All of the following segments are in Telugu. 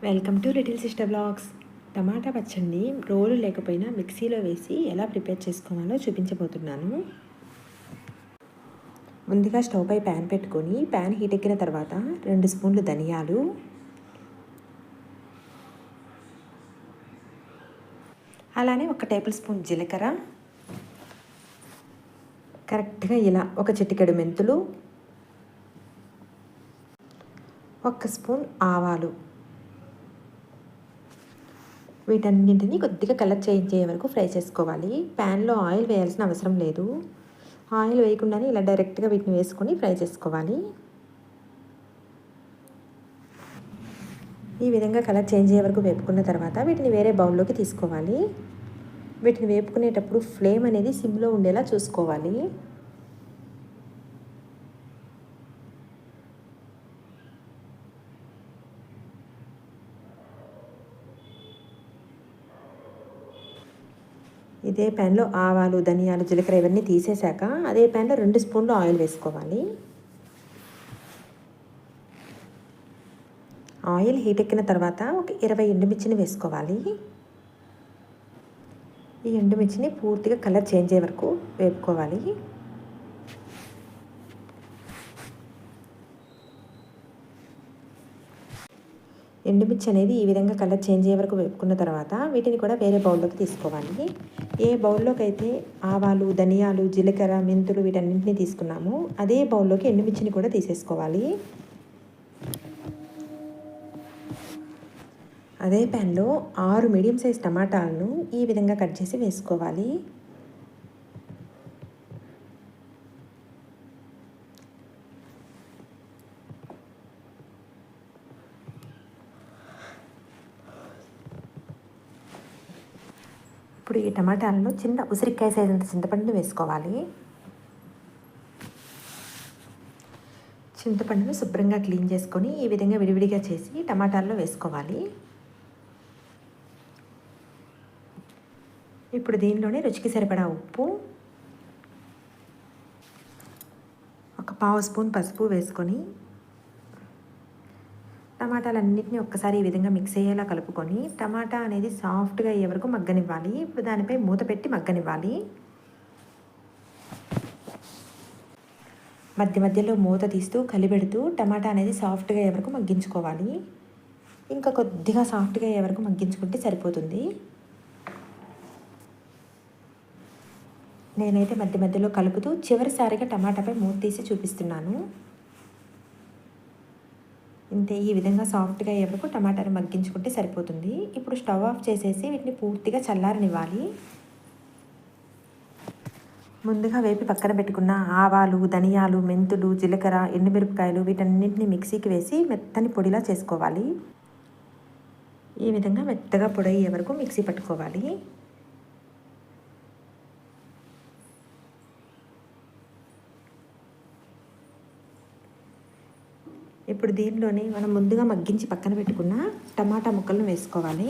Welcome to little sister blogs. టమాటా పచ్చడిని రోలు లేకపోయినా మిక్సీలో వేసి ఎలా ప్రిపేర్ చేసుకోవాలో చూపించబోతున్నాను. ముందుగా స్టవ్ పై ప్యాన్ పెట్టుకొని ప్యాన్ హీట్ ఎక్కిన తర్వాత 2 స్పూన్లు ధనియాలు, అలానే 1 టేబుల్ స్పూన్ జీలకర్ర, కరెక్ట్గా ఇలా 1 చిటికెడు మెంతులు, 1 స్పూన్ ఆవాలు, వీటన్నింటినీ కొద్దిగా కలర్ చేంజ్ అయ్యే వరకు ఫ్రై చేసుకోవాలి. ప్యాన్లో ఆయిల్ వేయాల్సిన అవసరం లేదు. ఆయిల్ వేయకుండానే ఇలా డైరెక్ట్గా వీటిని వేసుకొని ఫ్రై చేసుకోవాలి. ఈ విధంగా కలర్ చేంజ్ అయ్యే వరకు వేపుకున్న తర్వాత వీటిని వేరే బౌల్లోకి తీసుకోవాలి. వీటిని వేపుకునేటప్పుడు ఫ్లేమ్ అనేది సిమ్లో ఉండేలా చూసుకోవాలి. ఇదే ప్యాన్లో ఆవాలు, ధనియాలు, జీలకర్ర ఇవన్నీ తీసేశాక అదే ప్యాన్లో 2 స్పూన్లు ఆయిల్ వేసుకోవాలి. ఆయిల్ హీట్ ఎక్కిన తర్వాత ఒక 20 ఎండుమిర్చిని వేసుకోవాలి. ఈ ఎండుమిర్చిని పూర్తిగా కలర్ చేంజ్ అయ్యే వరకు వేపుకోవాలి. ఎండుమిర్చి అనేది ఈ విధంగా కలర్ చేంజ్ అయ్యే వరకు వేపుకున్న తర్వాత వీటిని కూడా వేరే బౌల్లోకి తీసుకోవాలి. ఏ బౌల్లోకి అయితే ఆవాలు, ధనియాలు, జీలకర్ర, మెంతులు వీటన్నింటినీ తీసుకున్నాము అదే బౌల్లోకి ఎండుమిర్చిని కూడా తీసేసుకోవాలి. అదే ప్యాన్లో 6 మీడియం సైజ్ టమాటాలను ఈ విధంగా కట్ చేసి వేసుకోవాలి. ఇప్పుడు ఈ టమాటాలను చిన్న ఉసిరికాయ సైజ్ అంత చింతపండును వేసుకోవాలి. చింతపండును శుభ్రంగా క్లీన్ చేసుకొని ఈ విధంగా విడివిడిగా చేసి టమాటాల్లో వేసుకోవాలి. ఇప్పుడు దీనిలోనే రుచికి సరిపడా ఉప్పు, 1/2 స్పూన్ పసుపు వేసుకొని టమాటాలన్నింటినీ ఒక్కసారి ఈ విధంగా మిక్స్ అయ్యేలా కలుపుకొని టమాటా అనేది సాఫ్ట్గా అయ్యే వరకు మగ్గనివ్వాలి. ఇప్పుడు దానిపై మూత పెట్టి మగ్గనివ్వాలి. మధ్య మధ్యలో మూత తీస్తూ కలిపెడుతూ టమాటా అనేది సాఫ్ట్గా అయ్యే వరకు మగ్గించుకోవాలి. ఇంకా కొద్దిగా సాఫ్ట్గా అయ్యే వరకు మగ్గించుకుంటే సరిపోతుంది. నేనైతే మధ్య మధ్యలో కలుపుతూ చివరిసారిగా టమాటాపై మూత తీసి చూపిస్తున్నాను. ఇంతే, ఈ విధంగా సాఫ్ట్గా అయ్యే వరకు టమాటాను మగ్గించుకుంటే సరిపోతుంది. ఇప్పుడు స్టవ్ ఆఫ్ చేసేసి వీటిని పూర్తిగా చల్లారనివ్వాలి. ముందుగా వేపి పక్కన పెట్టుకున్న ఆవాలు, ధనియాలు, మెంతులు, జీలకర్ర, ఎండుమిరపకాయలు వీటన్నింటినీ మిక్సీకి వేసి మెత్తని పొడిలా చేసుకోవాలి. ఈ విధంగా మెత్తగా పొడి అయ్యే వరకు మిక్సీ పట్టుకోవాలి. ఇప్పుడు దీనిలోనే మనం ముందుగా మగ్గించి పక్కన పెట్టుకున్న టమాటా ముక్కలను వేసుకోవాలి.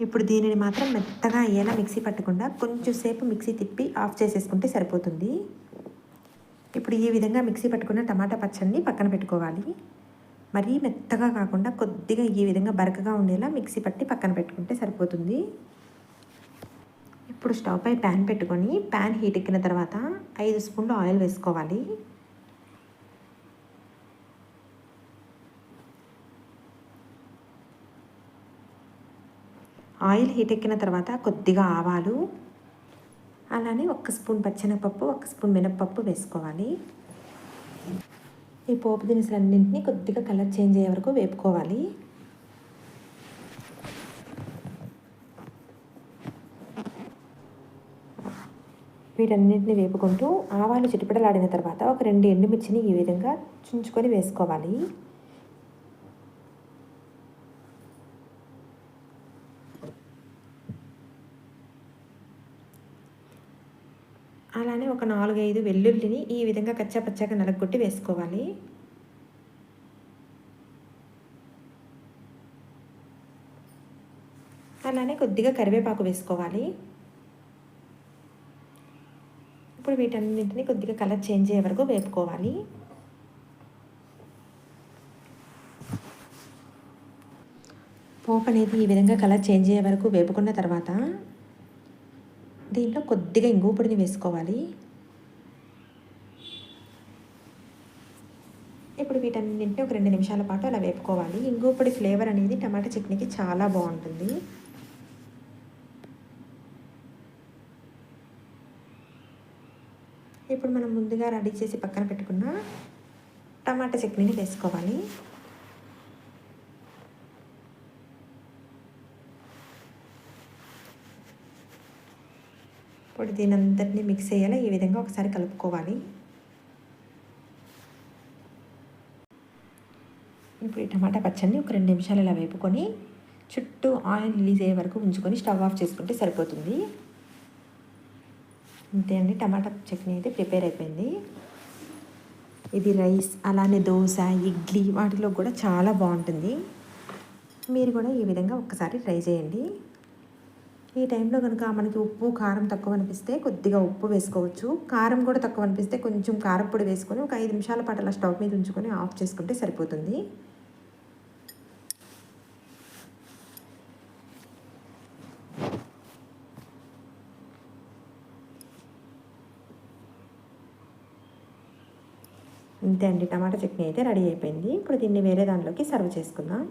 ఇప్పుడు దీనిని మాత్రం మెత్తగా అయ్యేలా మిక్సీ పట్టకుండా కొంచెం సేపు మిక్సీ తిప్పి ఆఫ్ చేసేసుకుంటే సరిపోతుంది. ఇప్పుడు ఈ విధంగా మిక్సీ పట్టుకున్న టమాటా పచ్చడిని పక్కన పెట్టుకోవాలి. మరీ మెత్తగా కాకుండా కొద్దిగా ఈ విధంగా బరకగా ఉండేలా మిక్సీ పట్టి పక్కన పెట్టుకుంటే సరిపోతుంది. ఇప్పుడు స్టవ్ పై ప్యాన్ పెట్టుకొని ప్యాన్ హీట్ ఎక్కిన తర్వాత 5 స్పూన్లు ఆయిల్ వేసుకోవాలి. ఆయిల్ హీట్ ఎక్కిన తర్వాత కొద్దిగా ఆవాలు, అలానే 1 స్పూన్ పచ్చెనగపప్పు, 1 స్పూన్ మినప్పప్పు వేసుకోవాలి. ఈ పోపు దినుసులన్నింటినీ కొద్దిగా కలర్ చేంజ్ అయ్యే వరకు వేపుకోవాలి. వీటన్నింటినీ వేపుకుంటూ ఆవాలు చిటిపటలాడిన తర్వాత ఒక 2 ఎండుమిర్చిని ఈ విధంగా చుంచుకొని వేసుకోవాలి. అలానే ఒక 4-5 వెల్లుల్లిని ఈ విధంగా కచ్చాపచ్చాగా నలగొట్టి వేసుకోవాలి. అలానే కొద్దిగా కరివేపాకు వేసుకోవాలి. ఇప్పుడు వీటన్నింటినీ కొద్దిగా కలర్ చేంజ్ అయ్యే వరకు వేపుకోవాలి. పోపు అనేది ఈ విధంగా కలర్ చేంజ్ అయ్యే వరకు వేపుకున్న తర్వాత దీంట్లో కొద్దిగా ఇంగువ పొడిని వేసుకోవాలి. ఇప్పుడు వీటన్నింటినీ ఒక 2 నిమిషాల పాటు అలా వేపుకోవాలి. ఇంగువ పొడి ఫ్లేవర్ అనేది టమాటా చట్నీకి చాలా బాగుంటుంది. ఇప్పుడు మనం ముందుగా రెడీ చేసి పక్కన పెట్టుకున్న టమాటా చట్నీని వేసుకోవాలి. ఇప్పుడు దీనంతటిని మిక్స్ అయ్యేలా ఈ విధంగా ఒకసారి కలుపుకోవాలి. ఇప్పుడు ఈ టమాటా పచ్చడిని ఒక 2 నిమిషాలు ఇలా వేపుకొని చుట్టూ ఆయిల్ రిలీజ్ అయ్యే వరకు ఉంచుకొని స్టవ్ ఆఫ్ చేసుకుంటే సరిపోతుంది. అంతే అండి, టమాటా చట్నీ అయితే ప్రిపేర్ అయిపోయింది. ఇది రైస్, అలానే దోశ, ఇడ్లీ వాటిలో కూడా చాలా బాగుంటుంది. మీరు కూడా ఈ విధంగా ఒక్కసారి ట్రై చేయండి. ఈ టైంలో కనుక మనకి ఉప్పు కారం తక్కువ అనిపిస్తే కొద్దిగా ఉప్పు వేసుకోవచ్చు. కారం కూడా తక్కువ అనిపిస్తే కొంచెం కారప్పొడి వేసుకొని ఒక 5 నిమిషాల పాటు అలా స్టవ్ మీద ఉంచుకొని ఆఫ్ చేసుకుంటే సరిపోతుంది. అంతే అండి, టమాటా చట్నీ అయితే రెడీ అయిపోయింది. ఇప్పుడు దీన్ని వేరే దాంట్లోకి సర్వ్ చేసుకుందాం.